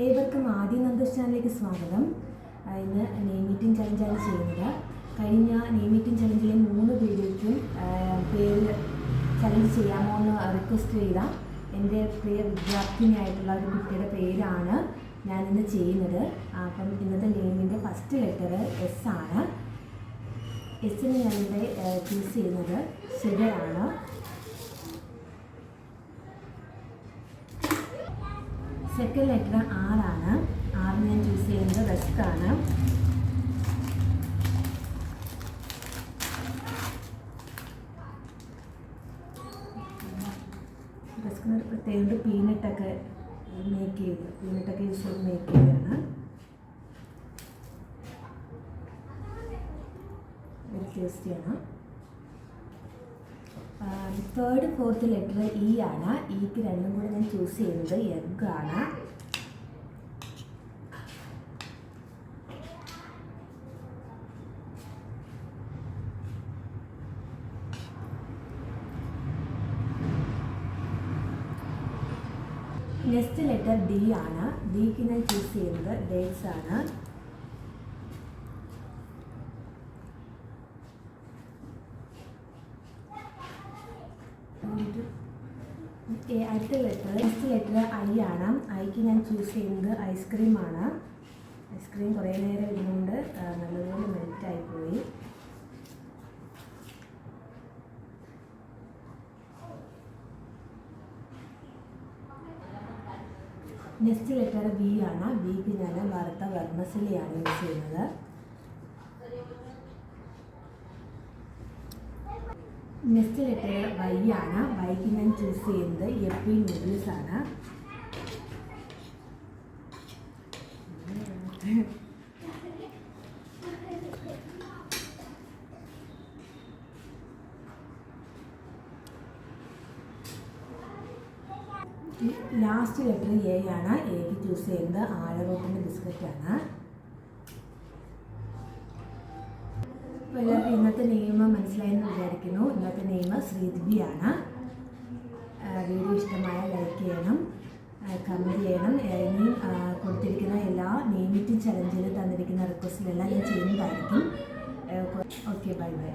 ഏവർക്കും ആദ്യ നന്ദോസ് ചാനലിലേക്ക് സ്വാഗതം. ഇന്ന് നെയിം മീറ്റിംഗ് ചലഞ്ചാണ് ചെയ്യുന്നത്. കഴിഞ്ഞ നെയിം മീറ്റിംഗ് ചലഞ്ചിലെ 3 വീഡിയോയ്ക്കും പേര് ചലഞ്ച് ചെയ്യാമോ എന്ന് റിക്വസ്റ്റ് ചെയ്ത എൻ്റെ പ്രിയ വിദ്യാർത്ഥിനിയായിട്ടുള്ള ഒരു കുട്ടിയുടെ പേരാണ് ഞാനിന്ന് ചെയ്യുന്നത്. അപ്പം ഇന്നത്തെ നെയിമിൻ്റെ ഫസ്റ്റ് ലെറ്റർ എസ് ആണ്. എസ്സിന് ഞാനിവിടെ ചൂസ് ചെയ്യുന്നത് ശരിയാണ്. സെക്കൻഡ് ലെറ്റർ ആറാണ്. ആറിന് ഞാൻ ചൂസ് ചെയ്യുന്നത് റസ്ക് ആണ്. റസ്കിന് ഒരു പ്രത്യേകം പീനട്ടൊക്കെ യൂസ് ചെയ്ത് മേക്ക് ചെയ്തതാണ്. ഒരു ടേസ്റ്റിയാണ്. തേർഡ് ഫോർത്ത് ലെറ്റർ ഇ ആണ്. ഇക്ക് രണ്ടും കൂടെ ഞാൻ ചൂസ് ചെയ്യുന്നത് എഗ് ആണ്. നെക്സ്റ്റ് ലെറ്റർ ഡി ആണ്. ഡിക്ക് ഞാൻ ചൂസ് ചെയ്യുന്നത് ഡേറ്റ്സ് ആണ്. അടുത്ത നെക്സ്റ്റ് ലെറ്റർ ഐ ആണ്. ഐക്ക് ഞാൻ ചൂസ് ചെയ്യുന്നത് ഐസ്ക്രീം ആണ്. ഐസ്ക്രീം കുറേ നേരം ഇരുന്നുകൊണ്ട് നല്ലതുപോലെ മെൽറ്റായി പോയി. നെക്സ്റ്റ് ലെറ്റർ ബി ആണ്. ബിക്ക് ഞാൻ വറുത്ത വെർമസലിയാണ് യൂസ് ചെയ്യുന്നത്. നെക്സ്റ്റ് ലെറ്റർ വൈ ആണ്. വൈക്ക് ഞാൻ ചൂസ് ചെയ്യുന്നത് യപ്പി നൂഡിൽസ് ആണ്. ലാസ്റ്റ് ലെറ്റർ എ ആണ്. എക്ക് ചൂസ് ചെയ്യുന്നത് ആഴറോട്ടിൻ്റെ ബിസ്ക്കറ്റാണ്. അപ്പോൾ എല്ലാവർക്കും ഇന്നത്തെ നെയിം മനസ്സിലായെന്ന് വിചാരിക്കുന്നു. ഇന്നത്തെ നെയിം ശ്രീദിബിയാണ്. വീഡിയോ ഇഷ്ടമായ ലൈക്ക് ചെയ്യണം, കമൻറ്റ് ചെയ്യണം. ഇനിയും കൊടുത്തിരിക്കുന്ന എല്ലാ നെയിം മീറ്റിംഗ് ചലഞ്ചിൽ തന്നിരിക്കുന്ന റിക്വസ്റ്റിലെല്ലാം ഞാൻ ചെയ്യുന്നതായിരിക്കും. Okay, bye bye.